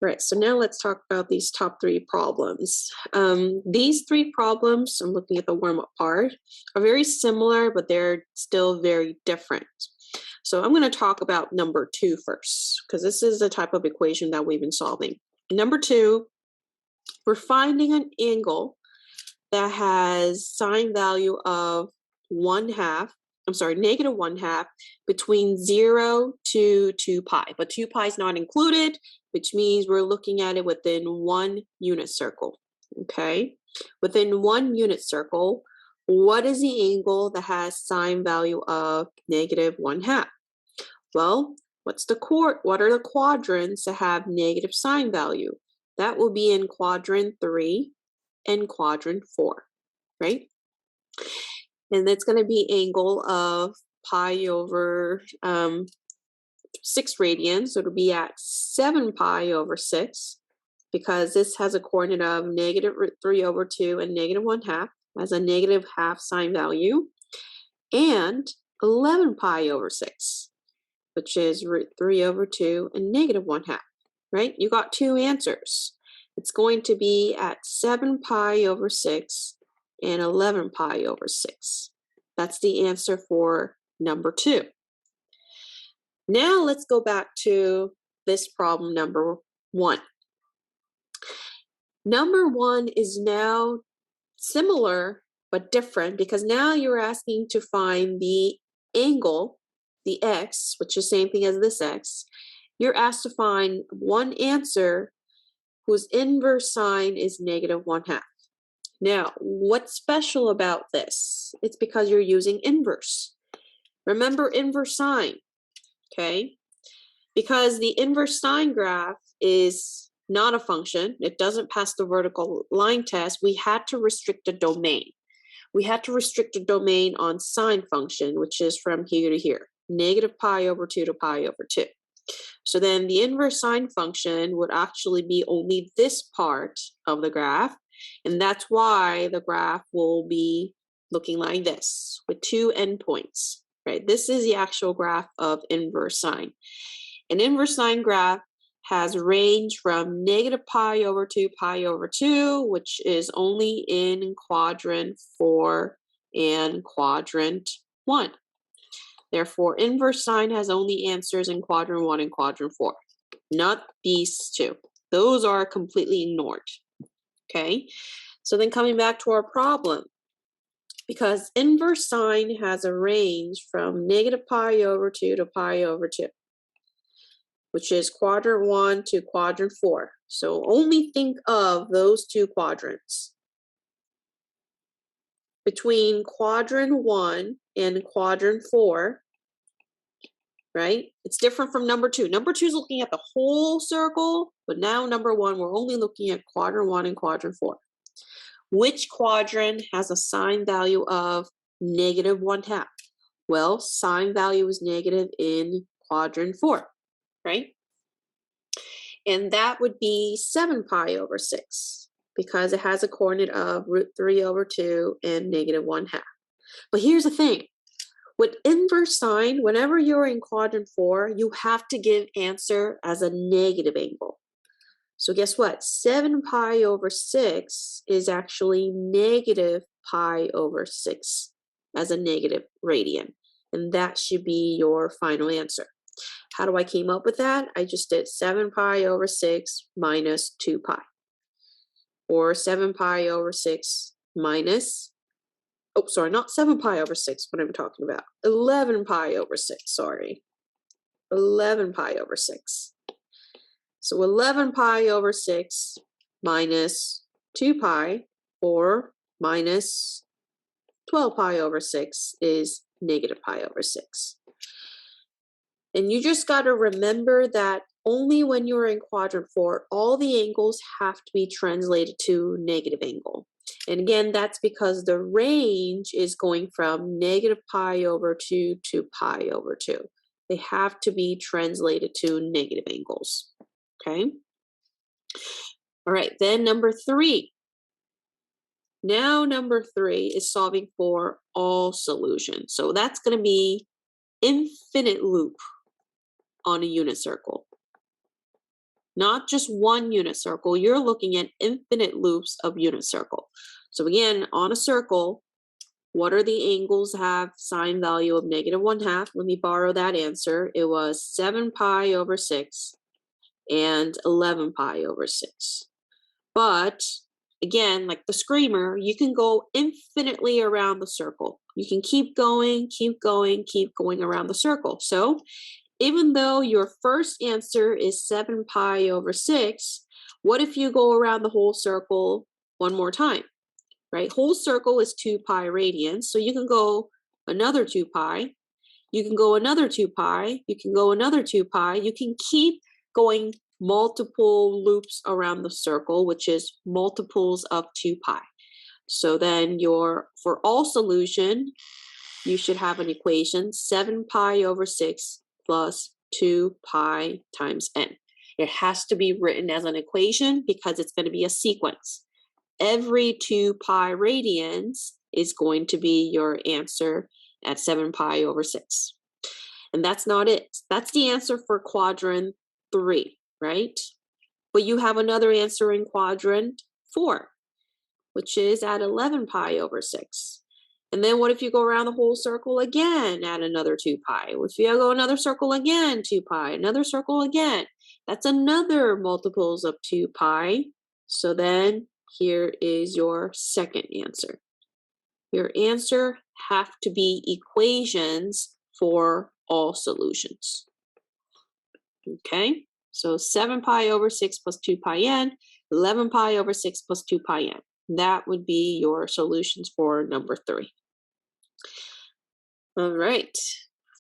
Right, so now let's talk about these top three problems. These three problems, I'm looking at the warm-up part, are very similar, but they're still very different. So I'm going to talk about number 2 first, because this is the type of equation that we've been solving. Number 2, we're finding an angle that has sine value of negative 1/2 between 0 to 2 pi. But 2 pi is not included, which means we're looking at it within 1 unit circle. Okay? Within 1 unit circle, what is the angle that has sine value of negative 1/2? Well, what are the quadrants that have negative sine value? That will be in quadrant 3 and quadrant 4, right? And it's going to be angle of pi over 6 radians. So it'll be at 7 pi over 6, because this has a coordinate of negative root 3 over 2 and negative 1/2 as a negative half sine value, and 11 pi over 6, which is root 3 over 2 and negative 1/2, right? You got two answers. It's going to be at 7 pi over 6 and 11 pi over 6. That's the answer for number 2. Now let's go back to this problem number 1. Number 1 is now similar but different, because now you're asking to find the angle, the x, which is the same thing as this x. You're asked to find one answer whose inverse sine is negative 1/2. Now, what's special about this? It's because you're using inverse. Remember inverse sine, okay? Because the inverse sine graph is not a function, it doesn't pass the vertical line test, we had to restrict the domain. We had to restrict the domain on sine function, which is from here to here, negative pi over 2 to pi over 2. So then the inverse sine function would actually be only this part of the graph, and that's why the graph will be looking like this with 2 endpoints, right? This is the actual graph of inverse sine. An inverse sine graph has range from negative pi over 2, pi over 2, which is only in quadrant 4 and quadrant 1. Therefore, inverse sine has only answers in quadrant 1 and quadrant 4, not these two. Those are completely ignored. Okay, so then coming back to our problem, because inverse sine has a range from negative pi over 2 to pi over 2, which is quadrant 1 to quadrant 4. So only think of those two quadrants. Between quadrant 1 and quadrant 4, right? It's different from number 2. Number 2 is looking at the whole circle, but now number 1, we're only looking at quadrant 1 and quadrant 4. Which quadrant has a sine value of negative 1/2? Well, sine value is negative in quadrant 4, right? And that would be 7 pi over 6, because it has a coordinate of root 3 over 2 and negative 1/2. But here's the thing. With inverse sine, whenever you're in quadrant 4, you have to give answer as a negative angle. So guess what? 7 pi over 6 is actually negative pi over 6 as a negative radian. And that should be your final answer. How do I came up with that? I just did 7 pi over 6 minus 2 pi. Or 7 pi over 6 minus, oh, sorry, not 7 pi over 6, what I'm talking about. 11 pi over 6, sorry. 11 pi over 6. So 11 pi over 6 minus 2 pi, or minus 12 pi over 6 is negative pi over 6. And you just got to remember that only when you're in quadrant 4, all the angles have to be translated to negative angle. And again, that's because the range is going from negative pi over 2 to pi over 2. They have to be translated to negative angles. Okay? All right, then number 3. Now number 3 is solving for all solutions. So that's going to be infinite loop on a unit circle. not just one unit circle. You're looking at infinite loops of unit circle. So again, on a circle, what are the angles have sine value of -1/2? Let me borrow that answer. It was 7 pi over 6 and 11 pi over 6. But again, like the screamer, you can go infinitely around the circle. You can keep going, keep going, keep going around the circle. So even though your first answer is 7 pi over 6, what if you go around the whole circle one more time, right? Whole circle is 2 pi radians, so you can go another 2 pi, you can go another 2 pi, you can go another 2 pi, you can keep going multiple loops around the circle, which is multiples of 2 pi. So then for all solution, you should have an equation 7 pi over 6 plus 2 pi times n. It has to be written as an equation because it's going to be a sequence. Every 2 pi radians is going to be your answer at 7 pi over 6. And that's not it. That's the answer for quadrant 3, right? But you have another answer in quadrant 4, which is at 11 pi over 6. And then what if you go around the whole circle again, add another 2 pi? If you go another circle again, 2 pi, another circle again, that's another multiples of 2 pi. So then here is your second answer. Your answer have to be equations for all solutions. Okay, so 7 pi over 6 plus 2 pi n, 11 pi over 6 plus 2 pi n. That would be your solutions for number 3. All right.